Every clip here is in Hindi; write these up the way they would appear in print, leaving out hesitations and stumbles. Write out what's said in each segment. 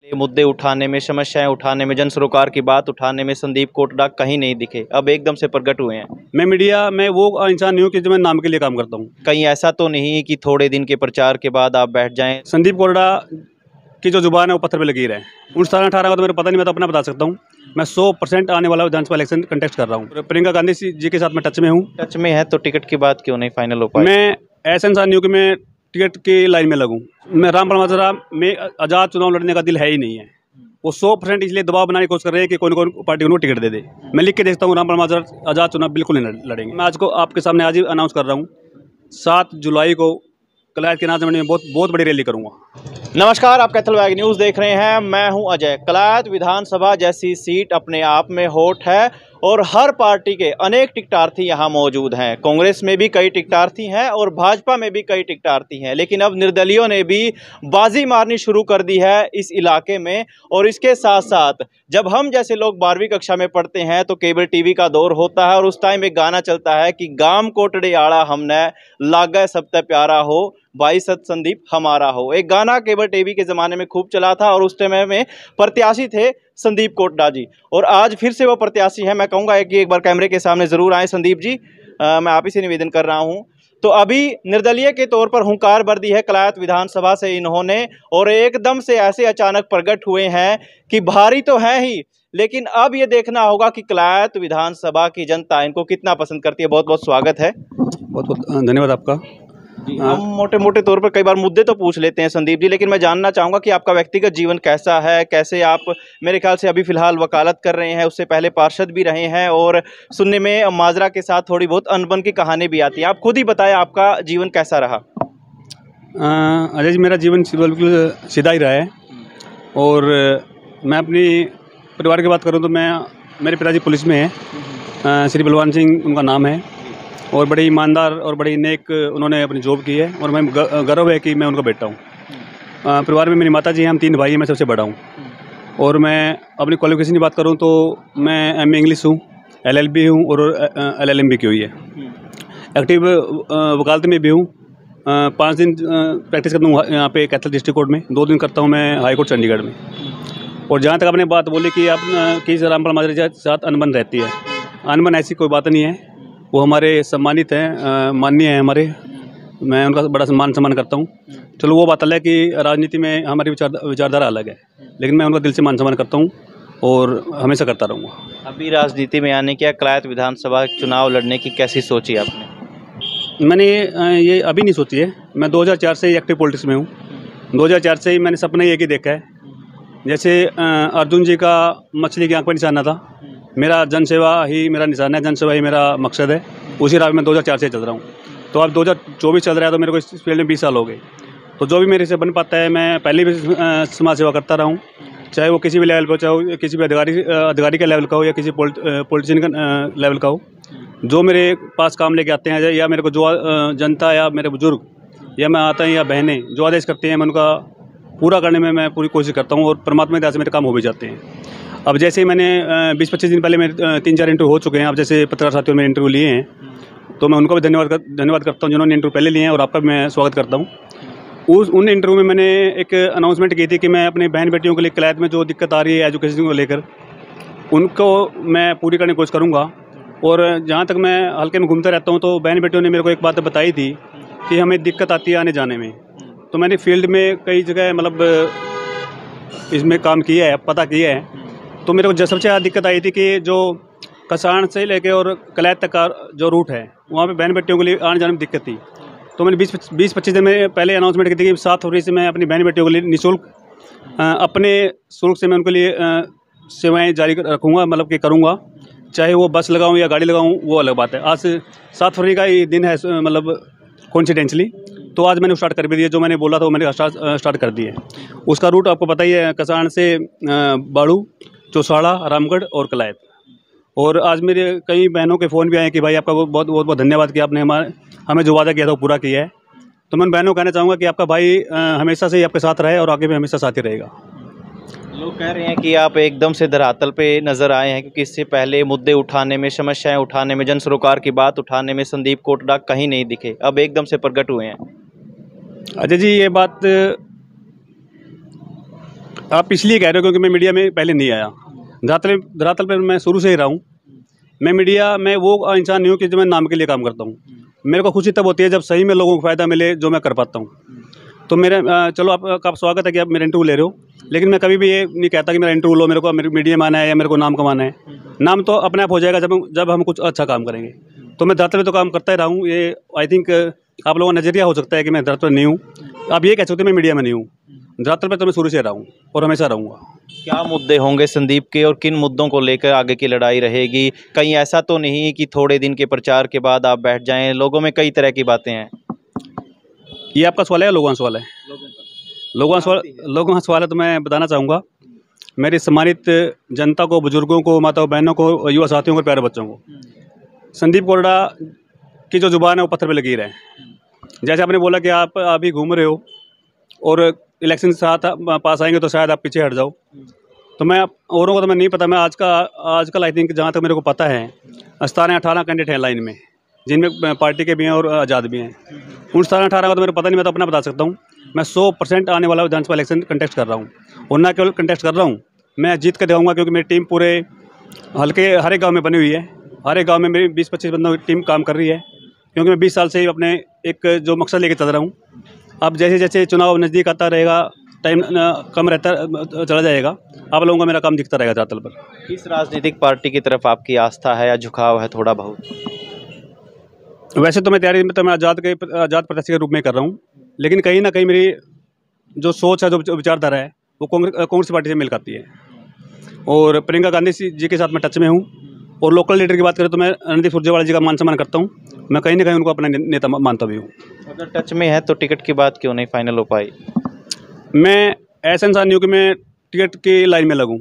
ये मुद्दे उठाने में, समस्याएं उठाने में, जन सरोकार की बात उठाने में संदीप कोटड़ा कहीं नहीं दिखे, अब एकदम से प्रकट हुए हैं। मैं मीडिया में वो इंसान नहीं हूँ कि जो मैं नाम के लिए काम करता हूँ। कहीं ऐसा तो नहीं कि थोड़े दिन के प्रचार के बाद आप बैठ जाएं? संदीप कोटड़ा की जो जुबान है वो पत्थर पे लगी है। 19-18 का तो मेरे पता नहीं, मैं तो अपना बता सकता हूँ। मैं 100% आने वाला विधानसभा इलेक्शन कंटेस्ट कर रहा हूँ। प्रियंका गांधी जी के साथ मैं टच में हूँ। टच में है तो टिकट की बात क्यों नहीं फाइनल हो पाई? मैं ऐसा इंसान नहीं हूँ कि मैं टिकट की लाइन में लगूँ। मैं रामपाल माजरा में आज़ाद चुनाव लड़ने का दिल है ही नहीं है। वो 100% इसलिए दबाव बनाने की कोशिश कर रहे हैं कि कौन कौन पार्टी उनको टिकट दे दे। मैं लिख के देखता हूँ रामपाल माजरा आज़ाद चुनाव बिल्कुल नहीं लड़ेंगे। मैं आज को आपके सामने आज ही अनाउंस कर रहा हूँ, 7 जुलाई को कलायत के नाज़ में बहुत बड़ी रैली करूँगा। नमस्कार, आप कैथल वैग न्यूज़ देख रहे हैं। मैं हूं अजय। कलायत विधानसभा जैसी सीट अपने आप में हॉट है और हर पार्टी के अनेक टिकटार्थी यहां मौजूद हैं। कांग्रेस में भी कई टिकटार्थी हैं और भाजपा में भी कई टिकटार्थी हैं, लेकिन अब निर्दलीयों ने भी बाजी मारनी शुरू कर दी है इस इलाके में। और इसके साथ साथ जब हम जैसे लोग 12वीं कक्षा में पढ़ते हैं तो केबल टीवी का दौर होता है और उस टाइम एक गाना चलता है कि गाम कोटड़े आड़ा हमने लागे सबसे प्यारा हो, भाई सत संदीप हमारा हो। एक गाना केबल टीवी के ज़माने में खूब चला था और उस समय में प्रत्याशी थे संदीप कोटड़ा जी, और आज फिर से वो प्रत्याशी है। मैं कहूँगा कि एक बार कैमरे के सामने ज़रूर आए संदीप जी। मैं आप ही से निवेदन कर रहा हूँ। तो अभी निर्दलीय के तौर पर हुंकार भर दी है कलायत विधानसभा से इन्होंने, और एकदम से ऐसे अचानक प्रकट हुए हैं कि भारी तो है ही, लेकिन अब ये देखना होगा कि कलायत विधानसभा की जनता इनको कितना पसंद करती है। बहुत बहुत स्वागत है। बहुत बहुत धन्यवाद आपका। हम मोटे मोटे तौर पर कई बार मुद्दे तो पूछ लेते हैं संदीप जी, लेकिन मैं जानना चाहूँगा कि आपका व्यक्तिगत जीवन कैसा है, कैसे आप, मेरे ख्याल से अभी फिलहाल वकालत कर रहे हैं, उससे पहले पार्षद भी रहे हैं और सुनने में माजरा के साथ थोड़ी बहुत अनबन की कहानी भी आती है। आप खुद ही बताएं आपका जीवन कैसा रहा। अजय जी, मेरा जीवन बिल्कुल सीधा ही रहा है। और मैं अपनी परिवार की बात करूं तो मेरे पिताजी पुलिस में हैं, श्री बलवान सिंह उनका नाम है, और बड़े ईमानदार और बड़ी नेक उन्होंने अपनी जॉब की है, और मैं गर्व है कि मैं उनका बेटा हूँ। परिवार में मेरी माता जी हैं, हम 3 भाई हैं, मैं सबसे बड़ा हूँ। और मैं अपनी क्वालिफिकेशन की बात करूँ तो मैं एमए इंग्लिश हूँ, LLB हूँ और LLM भी की हुई है। एक्टिव वकालत में भी हूँ। 5 दिन प्रैक्टिस करता हूँ यहाँ पे कैथल डिस्ट्रिक्ट कोर्ट में, 2 दिन करता हूँ मैं हाई कोर्ट चंडीगढ़ में। और जहाँ तक आपने बात बोली कि आप किस रामपाल माजरा के साथ अनबन रहती है, अनबन ऐसी कोई बात नहीं है। वो हमारे सम्मानित हैं, माननीय हैं हमारे, मैं उनका बड़ा सम्मान करता हूँ। चलो वो बात अलग है कि राजनीति में हमारी विचारधारा अलग है, लेकिन मैं उनका दिल से मान सम्मान करता हूँ और हमेशा करता रहूँगा। अभी राजनीति में आने की, कलायत विधानसभा चुनाव लड़ने की कैसी सोची आपने? मैंने ये अभी नहीं सोची है। मैं 2004 से ही एक्टिव पॉलिटिक्स में हूँ। 2004 से ही मैंने सपना एक ही देखा है, जैसे अर्जुन जी का मछली की आँख पर निशाना था, मेरा जनसेवा ही मेरा निशान है, जनसेवा ही मेरा मकसद है। उसी राह में 2004 से चल रहा हूँ। तो अब 2024 चल रहा है, तो मेरे को इस फील्ड में 20 साल हो गए। तो जो भी मेरे से बन पाता है, मैं पहले भी समाज सेवा करता रहा हूँ, चाहे वो किसी भी लेवल पर, चाहे वो किसी भी अधिकारी का लेवल का हो या किसी पॉलिटिशियन का लेवल का हो। जो मेरे पास काम लेके आते हैं या मेरे को जो जनता या मेरे बुजुर्ग या मैं आता हैं या बहनें जो आदेश करते हैं, मैं उनका पूरा करने में मैं पूरी कोशिश करता हूँ, और परमात्मा की दया से मेरे काम हो भी जाते हैं। अब जैसे ही मैंने 20-25 दिन पहले मेरे 3-4 इंटरव्यू हो चुके हैं। अब जैसे पत्रकार साथियों ने इंटरव्यू लिए हैं, तो मैं उनका भी धन्यवाद करता हूँ जिन्होंने इंटरव्यू पहले लिए हैं, और आपका भी मैं स्वागत करता हूँ। उन इंटरव्यू में मैंने एक अनाउंसमेंट की थी कि मैं अपनी बहन बेटियों के लिए कलायत में जो दिक्कत आ रही है एजुकेशन को लेकर, उनको मैं पूरी करने की कोशिश करूँगा। और जहाँ तक मैं हल्के में घूमता रहता हूँ, तो बहन बेटियों ने मेरे को एक बात बताई थी कि हमें दिक्कत आती है आने जाने में। तो मैंने फील्ड में कई जगह मतलब इसमें काम किया है, पता किया है। तो मेरे को सबसे ज़्यादा दिक्कत आई थी कि जो कसाण से लेके और कलायत तक का जो रूट है, वहाँ पे बहन बेटियों के लिए आने जाने में दिक्कत थी। तो मैंने 20-25 दिन में पहले अनाउंसमेंट की थी कि 7 फरवरी से मैं अपनी बहन बेटियों के लिए निःशुल्क अपने शुल्क से मैं उनके लिए सेवाएँ जारी रखूँगा, मतलब कि करूँगा। चाहे वो बस लगाऊँ या गाड़ी लगाऊँ, वो अलग बात है। आज 7 फरवरी का ही दिन है, मतलब कोइंसिडेंटली, तो आज मैंने स्टार्ट कर भी दिया। जो मैंने बोला था वो मैंने स्टार्ट कर दिया है। उसका रूट आपको पता ही है, कसाण से बाड़ू, चौसाड़ा, रामगढ़ और कलायत। और आज मेरे कई बहनों के फ़ोन भी आए कि भाई आपका बहुत बहुत धन्यवाद कि आपने हमें जो वादा किया था वो पूरा किया है। तो मैं बहनों को कहना चाहूँगा कि आपका भाई हमेशा से ही आपके साथ रहे और आगे भी हमेशा साथ ही रहेगा। लोग कह रहे हैं कि आप एकदम से धरातल पे नज़र आए हैं, क्योंकि इससे पहले मुद्दे उठाने में, समस्याएं उठाने में, जन सरोकार की बात उठाने में संदीप कोटड़ा कहीं नहीं दिखे, अब एकदम से प्रकट हुए हैं। अजय जी, ये बात आप इसलिए कह रहे हो क्योंकि मैं मीडिया में पहले नहीं आया। धरातल पर मैं शुरू से ही रहा हूँ। मैं मीडिया में वो इंसान नहीं हूँ कि जो मैं नाम के लिए काम करता हूँ। मेरे को खुशी तब होती है जब सही में लोगों को फ़ायदा मिले, जो मैं कर पाता हूँ। तो मेरे चलो आपका स्वागत है कि आप मेरा इंटरव्यू ले रहे हो, लेकिन मैं कभी भी ये नहीं कहता कि मेरा इंटरव्यू लो, मेरे को मीडिया में आना है या मेरे को नाम कमाना है। नाम तो अपने आप हो जाएगा जब हम कुछ अच्छा काम करेंगे। तो मैं धरातल पे तो काम करता ही रहा हूँ। ये आई थिंक आप लोगों का नज़रिया हो सकता है कि मैं धरातल पर नहीं हूँ, आप ये कह सकते हो मैं मीडिया में नहीं हूँ। धरातल पे तो मैं शुरू से रहा हूँ और हमेशा रहूँगा। क्या मुद्दे होंगे संदीप के और किन मुद्दों को लेकर आगे की लड़ाई रहेगी? कहीं ऐसा तो नहीं कि थोड़े दिन के प्रचार के बाद आप बैठ जाएं? लोगों में कई तरह की बातें हैं। ये आपका सवाल है या लोगों का सवाल है? लोगों का सवाल है तो मैं बताना चाहूँगा मेरी सम्मानित जनता को, बुजुर्गों को, माताओं बहनों को, युवा साथियों को, प्यारे बच्चों को, संदीप कोरडा की जो जुबान है वो पत्थर पे लकीर है। जैसे आपने बोला कि आप अभी घूम रहे हो और इलेक्शन के साथ पास आएंगे तो शायद आप पीछे हट जाओ, तो मैं औरों को तो मैं नहीं पता। मैं आजकल आई थिंक जहाँ तक मेरे को पता है 17-18 कैंडिडेट हैं लाइन में, जिनमें पार्टी के भी हैं और आज़ाद भी हैं। उन 17-18 का तो मेरे को पता नहीं, मैं तो अपना बता सकता हूँ। मैं 100% आने वाला विधानसभा इलेक्शन कंटेस्ट कर रहा हूँ, और न केवल कंटेस्ट कर रहा हूँ, मैं जीत कर दिखाऊंगा, क्योंकि मेरी टीम पूरे हल्के हर एक गाँव में बनी हुई है। हर एक गाँव में मेरी 20-25 बंदों की टीम काम कर रही है, क्योंकि मैं 20 साल से ही अपने एक जो मकसद लेके चल रहा हूँ। अब जैसे जैसे चुनाव नज़दीक आता रहेगा, टाइम कम रहता चला जाएगा, आप लोगों का मेरा काम दिखता रहेगा धरातल पर। किस राजनीतिक पार्टी की तरफ आपकी आस्था है या झुकाव है थोड़ा बहुत? वैसे तो मैं तैयारी में तो मैं आज़ाद प्रत्याशी के रूप में कर रहा हूँ, लेकिन कहीं ना कहीं मेरी जो सोच है, जो विचारधारा है, वो कांग्रेस पार्टी से मिल खाती है। और प्रियंका गांधी जी के साथ मैं टच में हूँ। और लोकल लीडर की बात करें तो मैं रणदीप सुरजेवाला जी का मान सम्मान करता हूँ। मैं कहीं ना कहीं उनको अपना नेता मानता भी हूँ। अगर टच में है तो टिकट की बात क्यों नहीं फाइनल हो पाई? मैं ऐसा इंसान नहीं हूँ कि मैं टिकट की लाइन में लगूँ।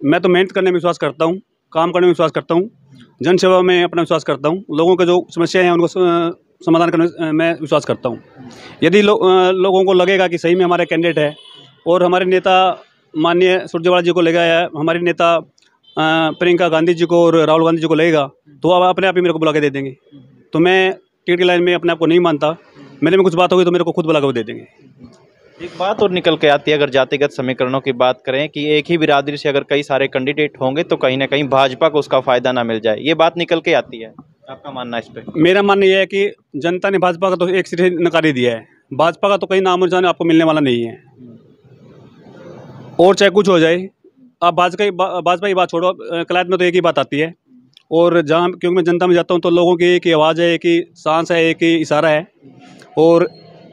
मैं तो मेहनत करने में विश्वास करता हूँ, काम करने में विश्वास करता हूँ, जनसेवा में अपना विश्वास करता हूँ, लोगों के जो समस्याएं हैं उनको समाधान करने में विश्वास करता हूँ। यदि लोगों को लगेगा कि सही में हमारे कैंडिडेट है और हमारे नेता माननीय सुरजेवाला जी को लगेगा या हमारे नेता प्रियंका गांधी जी को और राहुल गांधी जी को लगेगा, तो अब अपने आप ही मेरे को बुला के दे देंगे। तो मैं टिकट की लाइन में अपने आप को नहीं मानता। मेरे में कुछ बात होगी तो मेरे को खुद बुला के दे देंगे। एक बात और निकल के आती है, अगर जातिगत समीकरणों की बात करें कि एक ही बिरादरी से अगर कई सारे कैंडिडेट होंगे तो कहीं ना कहीं भाजपा को उसका फ़ायदा ना मिल जाए, ये बात निकल के आती है। आपका मानना इस पर? मेरा मानना यह है कि जनता ने भाजपा का तो एक सीट नकार ही दिया है। भाजपा का तो कहीं नाम निशान आपको मिलने वाला नहीं है। और चाहे कुछ हो जाए, आप भाजपा की बात छोड़ो, कलायत में तो एक ही बात आती है। और जहाँ क्योंकि मैं जनता में जाता हूँ तो लोगों की एक ही आवाज़ है, एक ही सांस है, एक ही इशारा है। और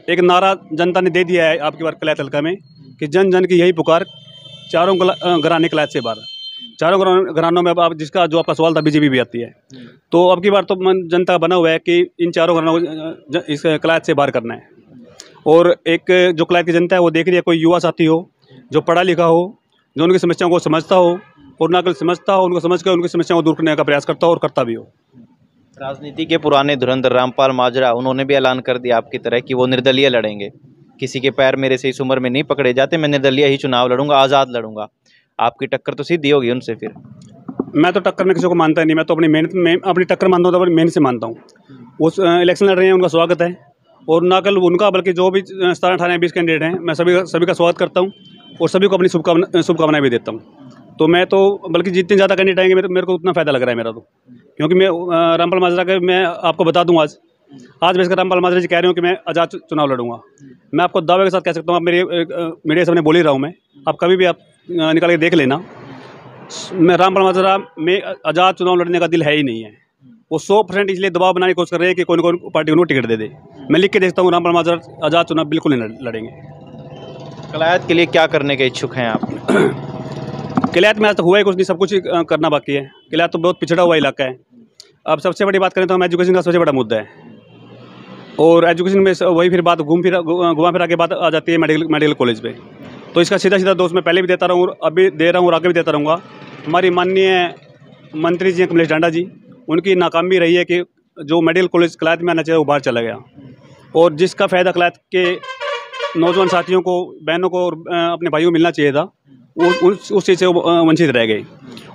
एक नारा जनता ने दे दिया है आपकी बार कलायत हल्का में कि जन जन की यही पुकार, चारों घराने कलायत से बाहर। चारों घरानों में अब आप जिसका जो आपका सवाल था, बीजेपी भी आती है। तो अब की बार तो मन जनता बना हुआ है कि इन चारों घरानों को इस कलायत से बाहर करना है। और एक जो कलायत की जनता है वो देख रही है, कोई युवा साथी हो जो पढ़ा लिखा हो, जो उनकी समस्याओं को समझता हो, और ना केवल समझता हो, उनको समझ कर उनकी समस्याओं को दूर करने का प्रयास करता हो और करता भी हो। राजनीति के पुराने धुरंधर रामपाल माजरा, उन्होंने भी ऐलान कर दिया आपकी तरह कि वो निर्दलीय लड़ेंगे। किसी के पैर मेरे से इस उम्र में नहीं पकड़े जाते, मैं निर्दलीय ही चुनाव लड़ूंगा, आज़ाद लड़ूंगा। आपकी टक्कर तो सीधी होगी उनसे फिर? मैं तो टक्कर में किसी को मानता नहीं। मैं तो अपनी मेहनत में अपनी टक्कर मानता हूँ, तो अपनी मेहनत से मानता हूँ। वो इलेक्शन लड़ रहे हैं, उनका स्वागत है। और ना केवल उनका बल्कि जो भी 17-18-20 कैंडिडेट हैं, मैं सभी का स्वागत करता हूँ और सभी को अपनी शुभकामनाएं भी देता हूँ। तो मैं तो बल्कि जितने ज़्यादा कैंडिडेट आएंगे मेरे को उतना फ़ायदा लग रहा है मेरा तो। क्योंकि मैं रामपाल माजरा के मैं आपको बता दूँ, आज मैं इसका रामपाल माजरा जी कह रहे हो कि मैं आज़ाद चुनाव लड़ूंगा। मैं आपको दावे के साथ कह सकता हूँ, आप मेरे मीडिया सामने बोल ही रहा हूँ मैं, आप कभी भी आप निकाल के देख लेना, मैं रामपाल माजरा में आज़ाद चुनाव लड़ने का दिल है ही नहीं है। वो 100% इसलिए दबाव बनाने की कोशिश कर रहे हैं कि कौन पार्टी उनको टिकट दे दे। मैं लिख के देखता हूँ, रामपाल माजरा आज़ाद चुनाव बिल्कुल नहीं लड़ेंगे। कलायत के लिए क्या करने के इच्छुक हैं आप? कलायत में आज तक हुआ ही कुछ नहीं, सब कुछ करना बाकी है। कलायत तो बहुत पिछड़ा हुआ इलाका है। अब सबसे बड़ी बात करें तो हम एजुकेशन का सबसे बड़ा मुद्दा है। और एजुकेशन में वही फिर बात घुमा फिरा के बात आ जाती है मेडिकल कॉलेज पे। तो इसका सीधा दोष मैं पहले भी देता रहा हूँ, अभी दे रहा हूँ और आगे भी देता रहूँगा। हमारी माननीय मंत्री जी कमलेश डांडा जी, उनकी नाकामी रही है कि जो मेडिकल कॉलेज कलायत में आना चाहिए वो बाहर चला गया। और जिसका फ़ायदा कलायत के नौजवान साथियों को, बहनों को और अपने भाइयों को मिलना चाहिए था, उस चीज़ से वो वंचित रह गई।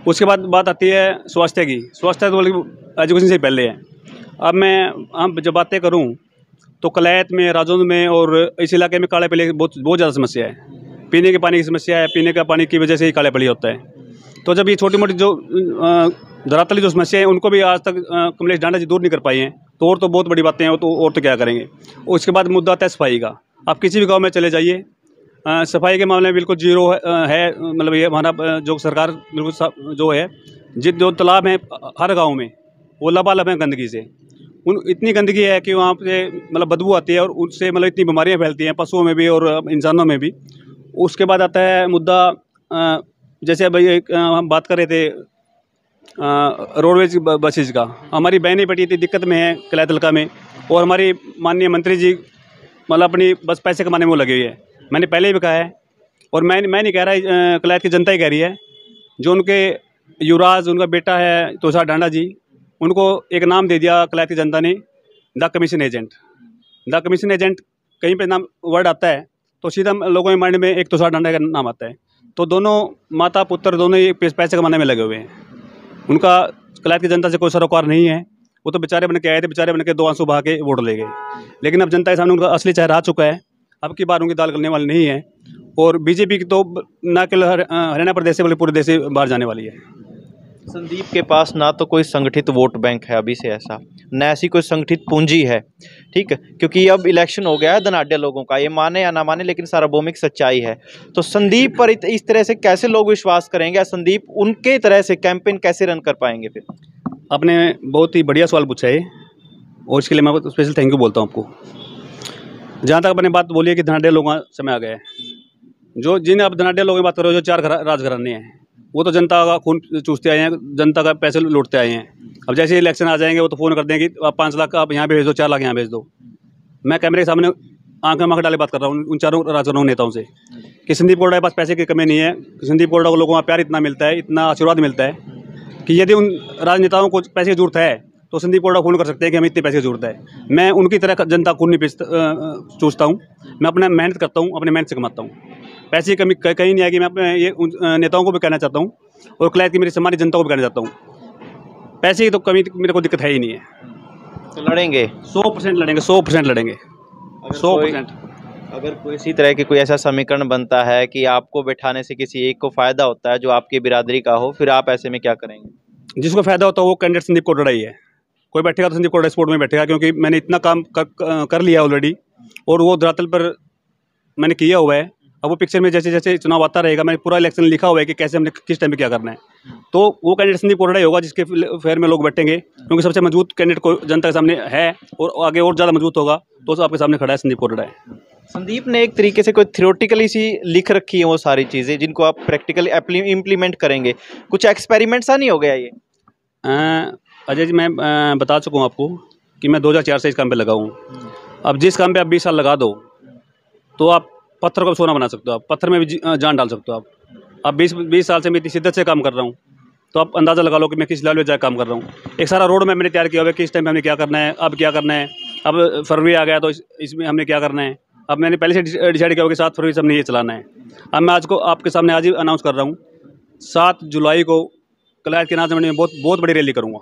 उसके बाद बात आती है स्वास्थ्य की। स्वास्थ्य तो एजुकेशन से पहले है। अब हम जब बातें करूं तो कलायत में, राजौंद में और इस इलाके में काले पीले बहुत ज़्यादा समस्या है। पीने के पानी की समस्या है, पीने का पानी की वजह से ही काले पड़ी होता है। तो जब ये छोटी मोटी जो धरातली जो समस्या है उनको भी आज तक कमलेश ढांडा जी दूर नहीं कर पाई हैं, तो और तो बहुत बड़ी बातें हैं, तो और तो क्या करेंगे। उसके बाद मुद्दा आता है सफाई का। आप किसी भी गाँव में चले जाइए, सफाई के मामले में बिल्कुल जीरो है। मतलब ये हमारा जो सरकार बिल्कुल जो है, जो तालाब हैं हर गांव में वो लबालब हैं गंदगी से। इतनी गंदगी है कि वहाँ पे मतलब बदबू आती है और उससे मतलब इतनी बीमारियाँ फैलती हैं पशुओं में भी और इंसानों में भी। उसके बाद आता है मुद्दा, जैसे अभी हम बात कर रहे थे रोडवेज बसेज का। हमारी बहनें बेटी इतनी दिक्कत में है कलायत हल्का में, और हमारी माननीय मंत्री जी मतलब अपनी बस पैसे कमाने में वो लगे हुए हैं। मैंने पहले भी कहा है, और मैं नहीं कह रहा, कलायत की जनता ही कह रही है। जो उनके युवराज उनका बेटा है तुषार ढांडा जी, उनको एक नाम दे दिया कलायत की जनता ने, the commission agent. The commission agent कहीं पे नाम वर्ड आता है तो सीधा लोगों के माइंड में एक तुषार ढांडा का नाम आता है। तो दोनों माता पुत्र दोनों ही पैसे कमाने में लगे हुए हैं। उनका कलायत की जनता से कोई सरोकार नहीं है। वो तो बेचारे बन के आए थे, बेचारे बन के 2 आंसू बहा के वोट ले गए। लेकिन अब जनता के सामने उनका असली चेहरा आ चुका है। अब की बार उनकी दाल गलने वाली नहीं है। और बीजेपी की तो न केवल हरियाणा प्रदेश से बल्कि पूरे देश से बाहर जाने वाली है। संदीप के पास ना तो कोई संगठित वोट बैंक है अभी से, ऐसा न ऐसी कोई संगठित पूंजी है, ठीक है, क्योंकि अब इलेक्शन हो गया है धनाढ़ लोगों का, ये माने या ना माने लेकिन सार्वभौमिक सच्चाई है। तो संदीप पर इस तरह से कैसे लोग विश्वास करेंगे, संदीप उनके तरह से कैंपेन कैसे रन कर पाएंगे फिर? आपने बहुत ही बढ़िया सवाल पूछा है और इसके लिए मैं स्पेशल थैंक यू बोलता हूँ आपको। जहाँ तक अपने बात बोली है कि धनाढ़ लोगों का समय आ गया है, जो जिन आप धनाढ़ लोगों की बात कर रहे हो, जो 4 राजघराने हैं, वो तो जनता का खून चूसते आए हैं, जनता का पैसे लूटते आए हैं। अब जैसे इलेक्शन आ जाएंगे वो तो फ़ोन कर देंगे कि आप 5 लाख आप यहाँ पे भेज दो, 4 लाख यहाँ भेज दो। मैं कैमरे के सामने आंख में आंख डाले बात कर रहा हूँ उन 4 राजघरानों नेताओं से कि संदीप कोरडा के पास पैसे की कमी नहीं है। संदीप कोरडा को लोगों का प्यार इतना मिलता है, इतना आशीर्वाद मिलता है कि यदि उन राजनेताओं को पैसे की जरूरत है तो संदीप कोरडा फोन कर सकते हैं कि हमें इतने पैसे की जरूरत है। मैं उनकी तरह जनता खून नहीं चूसता हूँ। मैं अपना मेहनत करता हूँ, अपने मेहनत से कमाता हूँ। पैसे की कमी कहीं नहीं आएगी। मैं अपने ये नेताओं को भी कहना चाहता हूँ और कलायत की मेरी सम्मानित जनता को भी कहना चाहता हूँ, पैसे की तो कमी मेरे को दिक्कत है ही नहीं है। तो लड़ेंगे 100% लड़ेंगे, 100% लड़ेंगे, 100%। अगर कोई इसी तरह की कोई ऐसा समीकरण बनता है कि आपको बैठाने से किसी एक को फायदा होता है जो आपकी बिरादरी का हो, फिर आप ऐसे में क्या करेंगे? जिसको फायदा होता है वो कैंडिडेट संदीप कोरडा ही है। कोई बैठेगा तो संदीप कोरडा स्पोर्ट में बैठेगा, क्योंकि मैंने इतना काम कर लिया ऑलरेडी और वो धरातल पर मैंने किया हुआ है। अब वो पिक्चर में जैसे जैसे चुनाव आता रहेगा, मैंने पूरा इलेक्शन लिखा हुआ है कि कैसे हमने किस टाइम पे क्या करना है। तो वो कैंडिडेट संदीप कोरडा ही होगा जिसके फेयर में लोग बैठेंगे, क्योंकि सबसे मजबूत कैंडिडेट को जनता के सामने है और आगे और ज़्यादा मजबूत होगा तो आपके सामने खड़ा है संदीप कोरडा है। संदीप ने एक तरीके से कोई थियोरेटिकली सी लिख रखी है वो सारी चीज़ें जिनको आप प्रैक्टिकली इम्प्लीमेंट करेंगे। कुछ एक्सपेरिमेंट सा नहीं हो गया ये? अजय जी, मैं बता चुका हूँ आपको कि मैं 2004 से इस काम पे लगा हूँ। अब जिस काम पे आप 20 साल लगा दो तो आप पत्थर को सोना बना सकते हो, आप पत्थर में भी जान डाल सकते हो। आप 20 साल से मैं इतनी शिद्दत से काम कर रहा हूँ, तो आप अंदाज़ा लगा लो कि मैं किस लेवल पे जाकर काम कर रहा हूँ। एक सारा रोड मैंने तैयार किया हुआ है कि इस टाइम पे हमने क्या करना है, अब क्या करना है। अब फरवरी आ गया तो इसमें हमने क्या करना है। अब मैंने पहले से डिसाइड किया होगा कि 7 फरवरी से हमने ये चलाना है। अब मैं आज को आपके सामने आज ही अनाउंस कर रहा हूँ, 7 जुलाई को कलायत के नाज मंडी में बहुत बड़ी रैली करूँगा।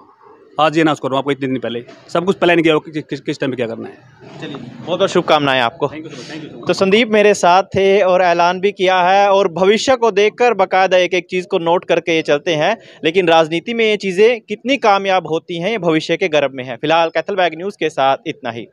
आज ये अनाउंस कर रहा हूँ आपको, इतने दिन पहले सब कुछ प्लान किया होगा कि किस टाइम पे क्या करना है। चलिए, बहुत बहुत शुभकामनाएं आपको। Thank you so much. तो संदीप मेरे साथ थे और ऐलान भी किया है और भविष्य को देखकर बाकायदा एक एक चीज़ को नोट करके ये चलते हैं। लेकिन राजनीति में ये चीज़ें कितनी कामयाब होती हैं ये भविष्य के गर्भ में है। फिलहाल कैथल बैग न्यूज़ के साथ इतना ही।